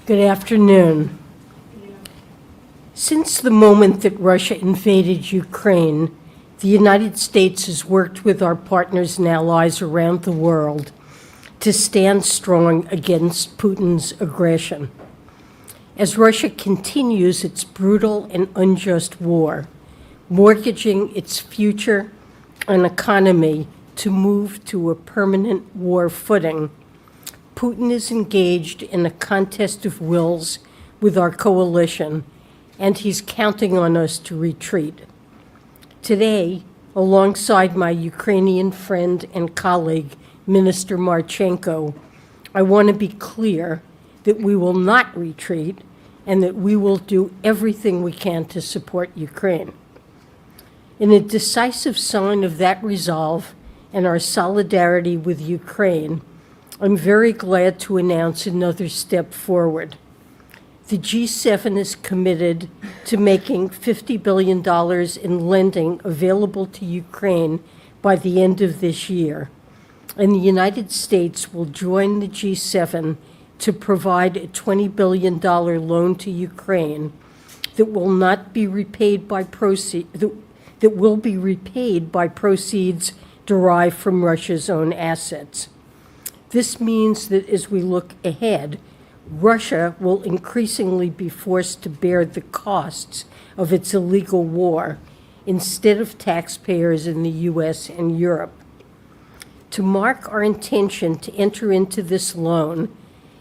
Good afternoon. Since the moment that Russia invaded Ukraine, the United States has worked with our partners and allies around the world to stand strong against Putin's aggression. As Russia continues its brutal and unjust war, mortgaging its future and economy to move to a permanent war footing, Putin is engaged in a contest of wills with our coalition, and he's counting on us to retreat. Today, alongside my Ukrainian friend and colleague, Minister Marchenko, I want to be clear that we will not retreat and that we will do everything we can to support Ukraine. In a decisive sign of that resolve and our solidarity with Ukraine, I'm very glad to announce another step forward. The G7 is committed to making $50 billion in lending available to Ukraine by the end of this year, and the United States will join the G7 to provide a $20 billion loan to Ukraine that will not be repaid by that will be repaid by proceeds derived from Russia's own assets. This means that as we look ahead, Russia will increasingly be forced to bear the costs of its illegal war instead of taxpayers in the US and Europe. To mark our intention to enter into this loan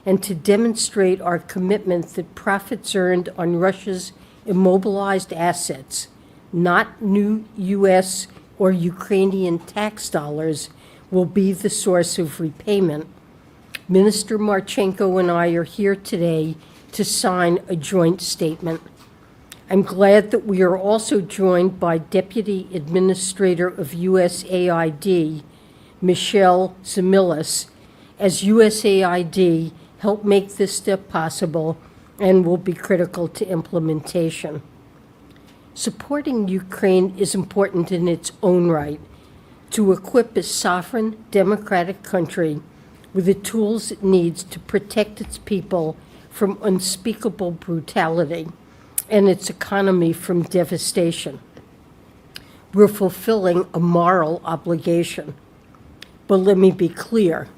and to demonstrate our commitment that profits earned on Russia's immobilized assets, not new US or Ukrainian tax dollars, will be the source of repayment, Minister Marchenko and I are here today to sign a joint statement. I'm glad that we are also joined by Deputy Administrator of USAID, Michelle Zamilis, as USAID helped make this step possible and will be critical to implementation. Supporting Ukraine is important in its own right, to equip a sovereign, democratic country with the tools it needs to protect its people from unspeakable brutality and its economy from devastation. We're fulfilling a moral obligation. But let me be clear,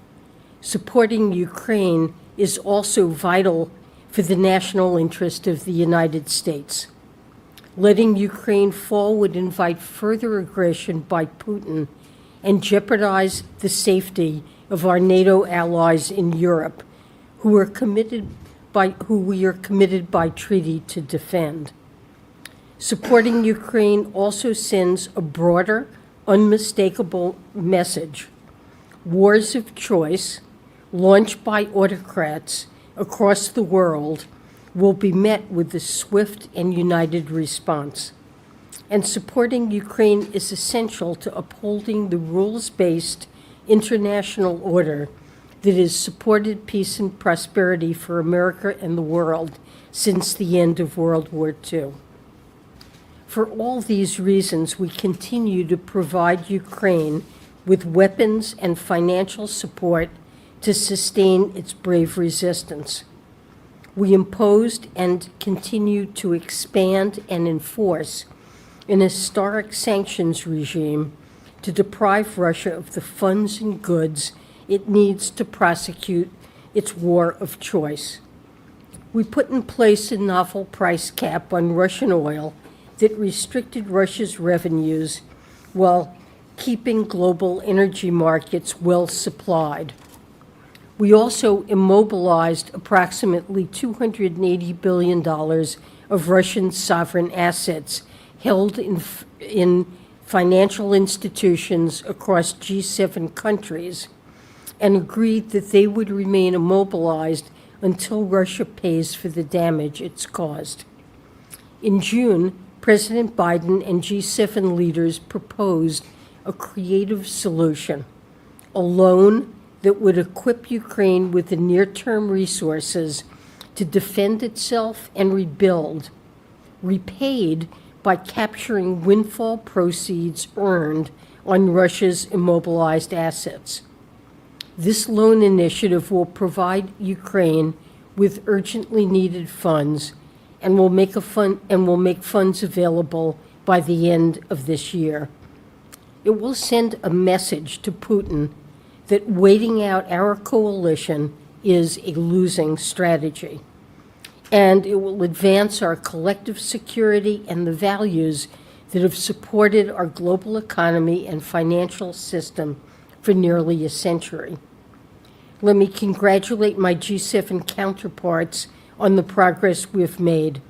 supporting Ukraine is also vital for the national interest of the United States. Letting Ukraine fall would invite further aggression by Putin and jeopardize the safety of our NATO allies in Europe, who we are committed by treaty to defend. Supporting Ukraine also sends a broader, unmistakable message. Wars of choice, launched by autocrats across the world, will be met with a swift and united response. And supporting Ukraine is essential to upholding the rules-based international order that has supported peace and prosperity for America and the world since the end of World War II. For all these reasons, we continue to provide Ukraine with weapons and financial support to sustain its brave resistance. We imposed and continue to expand and enforce an historic sanctions regime to deprive Russia of the funds and goods it needs to prosecute its war of choice. We put in place a novel price cap on Russian oil that restricted Russia's revenues while keeping global energy markets well supplied. We also immobilized approximately $280 billion of Russian sovereign assets held in financial institutions across G7 countries and agreed that they would remain immobilized until Russia pays for the damage it's caused. In June, President Biden and G7 leaders proposed a creative solution, a loan that would equip Ukraine with the near-term resources to defend itself and rebuild, repaid by capturing windfall proceeds earned on Russia's immobilized assets. This loan initiative will provide Ukraine with urgently needed funds and will make funds available by the end of this year. It will send a message to Putin that waiting out our coalition is a losing strategy. And it will advance our collective security and the values that have supported our global economy and financial system for nearly a century. Let me congratulate my G7 counterparts on the progress we've made.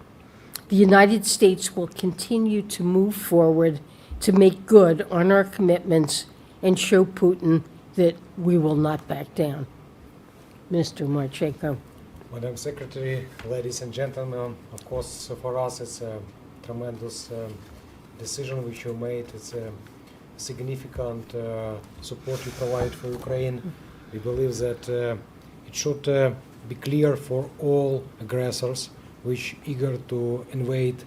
The United States will continue to move forward to make good on our commitments and show Putin that we will not back down. Mr. Marchenko. Madam Secretary, ladies and gentlemen, of course, for us it's a tremendous decision which you made. It's a significant support you provide for Ukraine. We believe that it should be clear for all aggressors which eager to invade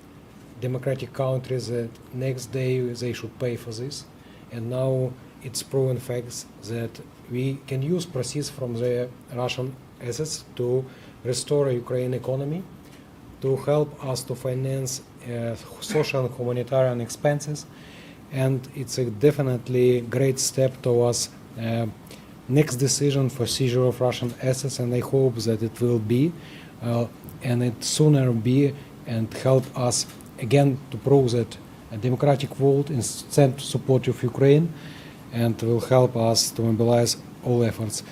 democratic countries that next day they should pay for this. And now it's proven facts that we can use proceeds from the Russian assets to restore Ukraine economy, to help us to finance social and humanitarian expenses. And it's a definitely great step towards next decision for seizure of Russian assets, and I hope that it will be, and it sooner be, and help us again to prove that a democratic world is sent to support of Ukraine, and will help us to mobilize all efforts.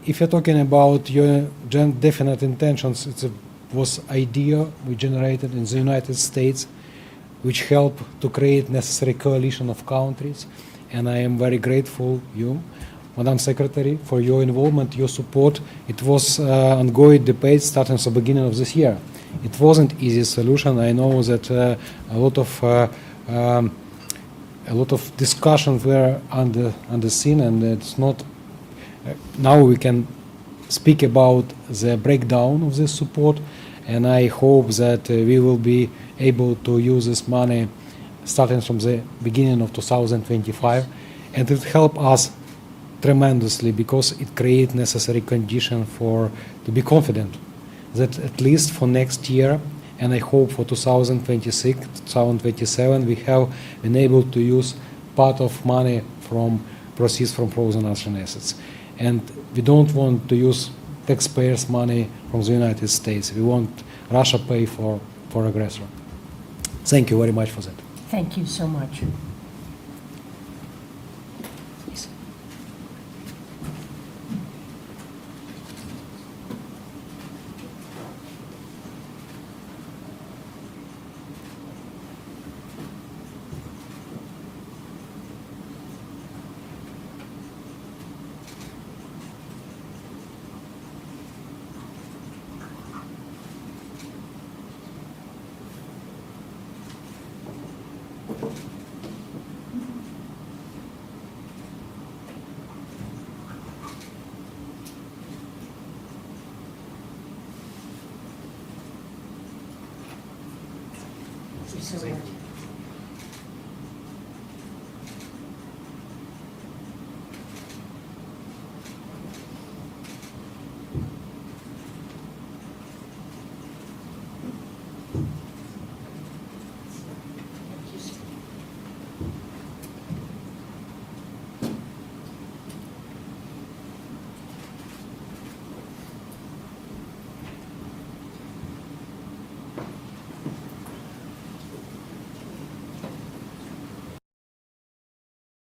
If you're talking about your definite intentions, it was idea we generated in the United States, which helped to create necessary coalition of countries, and I am very grateful you, Madam Secretary, for your involvement, your support. It was ongoing debate starting at the beginning of this year. It wasn't easy solution. I know that a lot of discussions were on the scene, and it's not. Now we can speak about the breakdown of this support, and I hope that we will be able to use this money starting from the beginning of 2025, and it will help us tremendously because it creates necessary condition to be confident that at least for next year, and I hope for 2026, 2027, we have been able to use part of money from proceeds from frozen Russian assets. And we don't want to use taxpayers' money from the United States. We want Russia pay for aggressor. Thank you very much for that. Thank you so much. Please. So